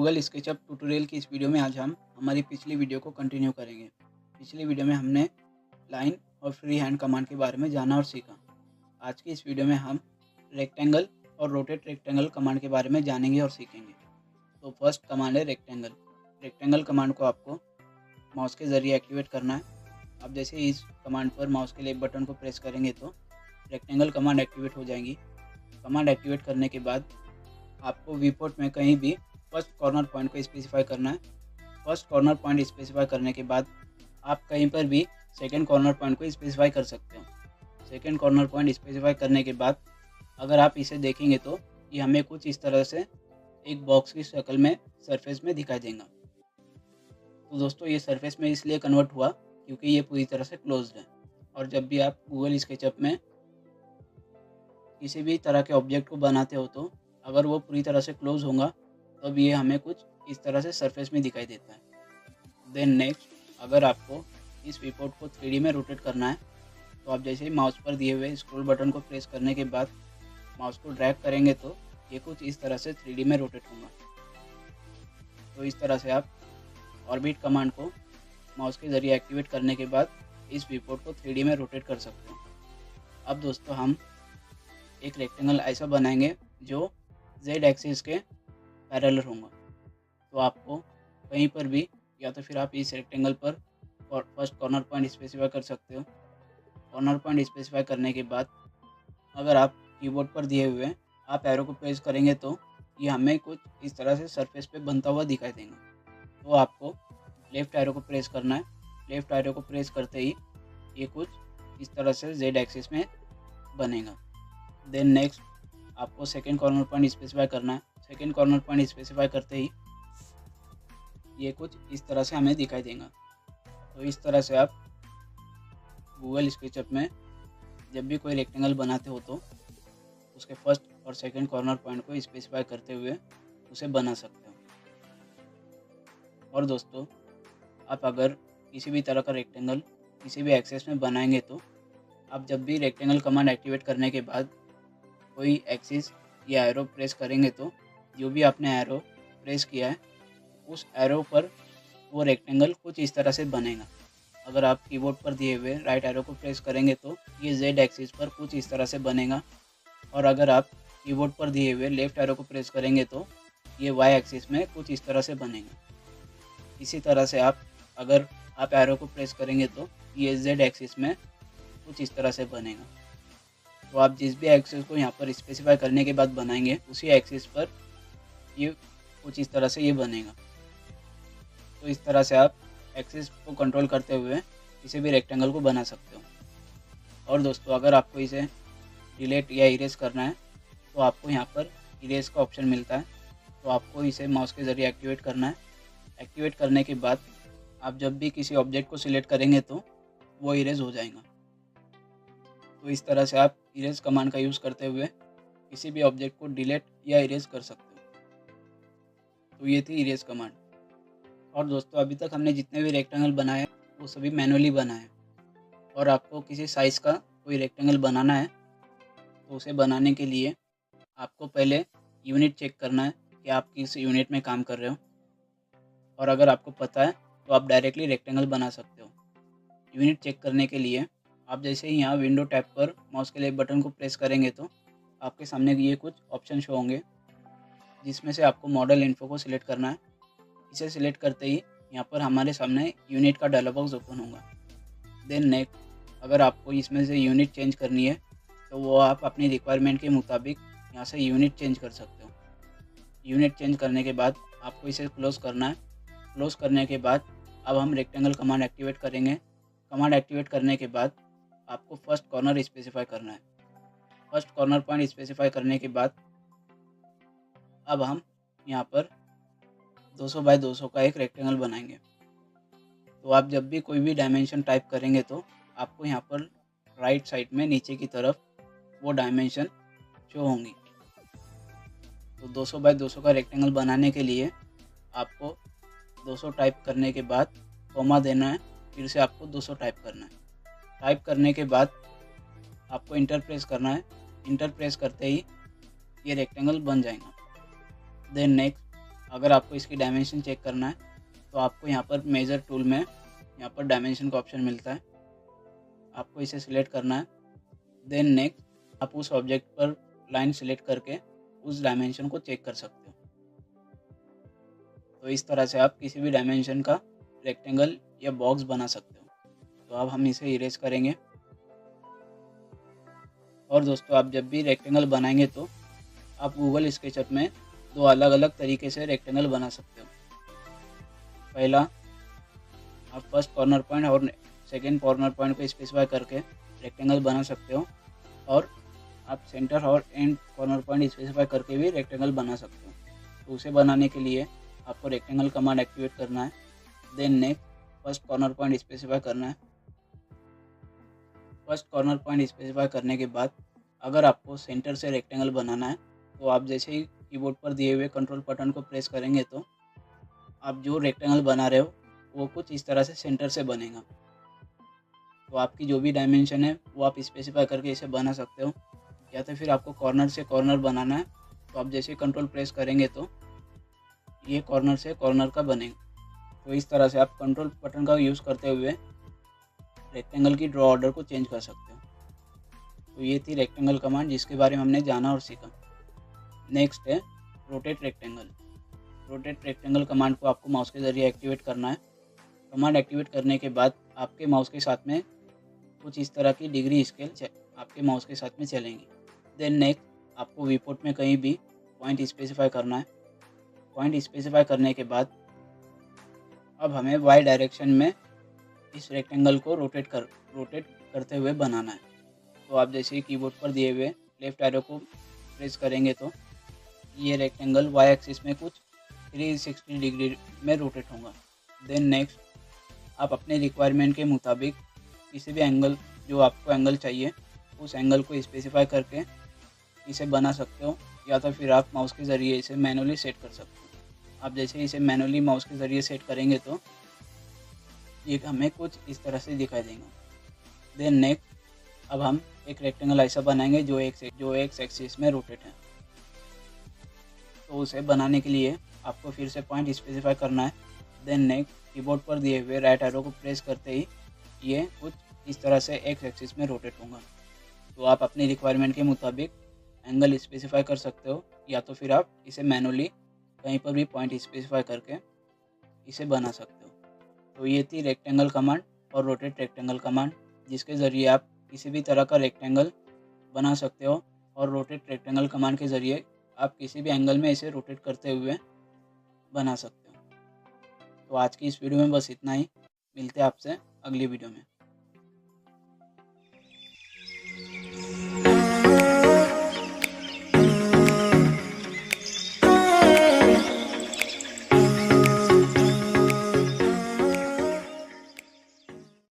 Google SketchUp tutorial की इस video में आज हम हमारी पिछली वीडियो को कंटिन्यू करेंगे। पिछली वीडियो में हमने लाइन और फ्री हैंड कमांड के बारे में जाना और सीखा। आज की इस वीडियो में हम रेक्टेंगल और रोटेट रेक्टेंगल कमांड के बारे में जानेंगे और सीखेंगे। तो फर्स्ट कमांड है रेक्टेंगल। रेक्टेंगल कमांड को आपको माउस के ज़रिए एक्टिवेट करना है। आप जैसे ही इस कमांड पर माउस के लेफ्ट बटन को प्रेस करेंगे तो रेक्टेंगल कमांड एक्टिवेट हो जाएंगी। कमांड एक्टिवेट करने के बाद आपको वीपोर्ट में कहीं भी फर्स्ट कॉर्नर पॉइंट को स्पेसिफाई करना है। फर्स्ट कॉर्नर पॉइंट स्पेसिफाई करने के बाद आप कहीं पर भी सेकंड कॉर्नर पॉइंट को स्पेसिफाई कर सकते हो। सेकंड कॉर्नर पॉइंट स्पेसिफाई करने के बाद अगर आप इसे देखेंगे तो ये हमें कुछ इस तरह से एक बॉक्स की शक्ल में सरफेस में दिखाई देगा। तो दोस्तों ये सरफेस में इसलिए कन्वर्ट हुआ क्योंकि ये पूरी तरह से क्लोज्ड है। और जब भी आप गूगल स्केचअप में किसी भी तरह के ऑब्जेक्ट को बनाते हो तो अगर वो पूरी तरह से क्लोज होगा तब ये हमें कुछ इस तरह से सरफेस में दिखाई देता है। देन नेक्स्ट, अगर आपको इस विपोर्ट को 3D में रोटेट करना है तो आप जैसे ही माउस पर दिए हुए स्क्रॉल बटन को प्रेस करने के बाद माउस को ड्रैग करेंगे तो ये कुछ इस तरह से 3D में रोटेट होगा। तो इस तरह से आप ऑर्बिट कमांड को माउस के ज़रिए एक्टिवेट करने के बाद इस विपोर्ट को 3D में रोटेट कर सकते हो। अब दोस्तों हम एक रेक्टेंगल ऐसा बनाएंगे जो Z एक्सिस के पैरेलल होगा। तो आपको कहीं पर भी या तो फिर आप इस रेक्टेंगल पर फर्स्ट कॉर्नर पॉइंट स्पेसिफाई कर सकते हो। कॉर्नर पॉइंट स्पेसिफाई करने के बाद अगर आप कीबोर्ड पर दिए हुए आप एरो को प्रेस करेंगे तो ये हमें कुछ इस तरह से सरफेस पे बनता हुआ दिखाई देगा। तो आपको लेफ़्ट एरो को प्रेस करना है। लेफ़्ट एरो को प्रेस करते ही ये कुछ इस तरह से Z एक्सिस में बनेगा। देन नेक्स्ट आपको सेकंड कॉर्नर पॉइंट स्पेसिफाई करना है। सेकंड कॉर्नर पॉइंट स्पेसिफाई करते ही ये कुछ इस तरह से हमें दिखाई देगा। तो इस तरह से आप गूगल स्केचअप में जब भी कोई रेक्टेंगल बनाते हो तो उसके फर्स्ट और सेकंड कॉर्नर पॉइंट को स्पेसिफाई करते हुए उसे बना सकते हो। और दोस्तों आप अगर किसी भी तरह का रेक्टेंगल किसी भी एक्सेस में बनाएंगे तो आप जब भी रेक्टेंगल कमांड एक्टिवेट करने के बाद कोई एक्सिस या एरो प्रेस करेंगे तो जो भी आपने एरो प्रेस किया है उस एरो पर वो रेक्टेंगल कुछ इस तरह से बनेगा। अगर आप कीबोर्ड पर दिए हुए राइट एरो को प्रेस करेंगे तो ये Z एक्सिस पर कुछ इस तरह से बनेगा। और अगर आप कीबोर्ड पर दिए हुए लेफ़्ट एरो को प्रेस करेंगे तो ये Y एक्सिस में कुछ इस तरह से बनेगा। इसी तरह से अगर आप एरो को प्रेस करेंगे तो ये Z एक्सिस में कुछ इस तरह से बनेगा। तो आप जिस भी एक्सिस को यहाँ पर स्पेसिफाई करने के बाद बनाएंगे उसी एक्सिस पर ये कुछ इस तरह से ये बनेगा। तो इस तरह से आप एक्सिस को कंट्रोल करते हुए किसी भी रेक्टेंगल को बना सकते हो। और दोस्तों अगर आपको इसे डिलीट या इरेज करना है तो आपको यहाँ पर इरेज का ऑप्शन मिलता है। तो आपको इसे माउस के ज़रिए एक्टिवेट करना है। एक्टिवेट करने के बाद आप जब भी किसी ऑब्जेक्ट को सिलेक्ट करेंगे तो वो इरेज हो जाएगा। तो इस तरह से आप इरेज कमांड का यूज़ करते हुए किसी भी ऑब्जेक्ट को डिलीट या इरेज कर सकते हो। तो ये थी इरेज कमांड। और दोस्तों अभी तक हमने जितने भी रेक्टेंगल बनाए वो सभी मैनुअली बनाए। और आपको किसी साइज़ का कोई रेक्टेंगल बनाना है तो उसे बनाने के लिए आपको पहले यूनिट चेक करना है कि आप किस यूनिट में काम कर रहे हो। और अगर आपको पता है तो आप डायरेक्टली रेक्टेंगल बना सकते हो। यूनिट चेक करने के लिए आप जैसे ही यहाँ विंडो टैब पर माउस के लेफ्ट बटन को प्रेस करेंगे तो आपके सामने ये कुछ ऑप्शन शो होंगे जिसमें से आपको मॉडल इन्फो को सिलेक्ट करना है। इसे सिलेक्ट करते ही यहाँ पर हमारे सामने यूनिट का डायलॉग बॉक्स ओपन होगा। देन नेक्स्ट, अगर आपको इसमें से यूनिट चेंज करनी है तो वो आप अपनी रिक्वायरमेंट के मुताबिक यहाँ से यूनिट चेंज कर सकते हो। यूनिट चेंज करने के बाद आपको इसे क्लोज़ करना है। क्लोज़ करने के बाद अब हम रेक्टेंगल कमांड एक्टिवेट करेंगे। कमांड एक्टिवेट करने के बाद आपको फर्स्ट कॉर्नर स्पेसिफाई करना है। फर्स्ट कॉर्नर पॉइंट स्पेसिफाई करने के बाद अब हम यहाँ पर 200 बाय 200 का एक रेक्टेंगल बनाएंगे। तो आप जब भी कोई भी डायमेंशन टाइप करेंगे तो आपको यहाँ पर राइट साइड में नीचे की तरफ वो डायमेंशन शो होंगी। तो 200 बाय 200 का रेक्टेंगल बनाने के लिए आपको 200 टाइप करने के बाद कॉमा देना है। फिर से आपको 200 टाइप करना है। टाइप करने के बाद आपको इंटर प्रेस करना है। इंटर प्रेस करते ही ये रेक्टेंगल बन जाएगा। देन नेक्स्ट, अगर आपको इसकी डायमेंशन चेक करना है तो आपको यहाँ पर मेजर टूल में यहाँ पर डायमेंशन का ऑप्शन मिलता है, आपको इसे सिलेक्ट करना है। देन नेक्स्ट आप उस ऑब्जेक्ट पर लाइन सिलेक्ट करके उस डायमेंशन को चेक कर सकते हो। तो इस तरह से आप किसी भी डायमेंशन का रेक्टेंगल या बॉक्स बना सकते हो। तो अब हम इसे इरेज करेंगे। और दोस्तों, आप जब भी रेक्टेंगल बनाएंगे तो आप गूगल स्केचअप में दो अलग अलग तरीके से रेक्टेंगल बना सकते हो। पहला, आप फर्स्ट कॉर्नर पॉइंट और सेकेंड कॉर्नर पॉइंट को स्पेसिफाई करके रेक्टेंगल बना सकते हो, और आप सेंटर और एंड कॉर्नर पॉइंट स्पेसिफाई करके भी रेक्टेंगल बना सकते हो। तो उसे बनाने के लिए आपको रेक्टेंगल कमांड एक्टिवेट करना है। Then next first corner point specify करना है। फर्स्ट कॉर्नर पॉइंट स्पेसिफाई करने के बाद अगर आपको सेंटर से रेक्टेंगल बनाना है तो आप जैसे ही कीबोर्ड पर दिए हुए कंट्रोल बटन को प्रेस करेंगे तो आप जो रेक्टेंगल बना रहे हो वो कुछ इस तरह से सेंटर से बनेगा। तो आपकी जो भी डायमेंशन है वो आप स्पेसिफाई करके इसे बना सकते हो, या तो फिर आपको कॉर्नर से कॉर्नर बनाना है तो आप जैसे कंट्रोल प्रेस करेंगे तो ये कॉर्नर से कॉर्नर का बनेगा। तो इस तरह से आप कंट्रोल बटन का यूज़ करते हुए रेक्टेंगल की ड्रॉ ऑर्डर को चेंज कर सकते हो। तो ये थी रेक्टेंगल कमांड जिसके बारे में हमने जाना और सीखा। नेक्स्ट है rotate rectangle. Rotate rectangle command को आपको माउस के ज़रिए एक्टिवेट करना है। कमांड एक्टिवेट करने के बाद आपके माउस के साथ में कुछ इस तरह की डिग्री स्केल आपके माउस के साथ में चलेंगी। देन नेक्स्ट आपको वीपोर्ट में कहीं भी पॉइंट स्पेसिफाई करना है। पॉइंट स्पेसिफाई करने के बाद अब हमें वाई डायरेक्शन में इस रेक्टेंगल को रोटेट करते हुए बनाना है। तो आप जैसे ही कीबोर्ड पर दिए हुए लेफ्ट एरो को प्रेस करेंगे तो ये रेक्टेंगल वाई एक्सिस में कुछ 360 डिग्री में रोटेट होगा। देन नेक्स्ट आप अपने रिक्वायरमेंट के मुताबिक किसी भी एंगल, जो आपको एंगल चाहिए उस एंगल को स्पेसिफाई करके इसे बना सकते हो, या तो फिर आप माउस के ज़रिए इसे मैनुअली सेट कर सकते हो। आप जैसे ही इसे मैनुअली माउस के ज़रिए सेट करेंगे तो ये हमें कुछ इस तरह से दिखाई देंगे। देन नेक्स्ट अब हम एक रेक्टेंगल ऐसा बनाएंगे जो एक एक्सिस में रोटेट है। तो उसे बनाने के लिए आपको फिर से पॉइंट स्पेसिफाई करना है। देन नेक्स्ट कीबोर्ड पर दिए हुए राइट एरो को प्रेस करते ही ये कुछ इस तरह से एक एक्सिस में रोटेट होगा। तो आप अपनी रिक्वायरमेंट के मुताबिक एंगल स्पेसिफाई कर सकते हो, या तो फिर आप इसे मैनुअली कहीं पर भी पॉइंट स्पेसिफाई करके इसे बना सकते हो। तो ये थी रेक्टेंगल कमांड और रोटेट रेक्टेंगल कमांड, जिसके ज़रिए आप किसी भी तरह का रेक्टेंगल बना सकते हो, और रोटेट रेक्टेंगल कमांड के ज़रिए आप किसी भी एंगल में इसे रोटेट करते हुए बना सकते हो। तो आज की इस वीडियो में बस इतना ही। मिलते हैं आपसे अगली वीडियो में।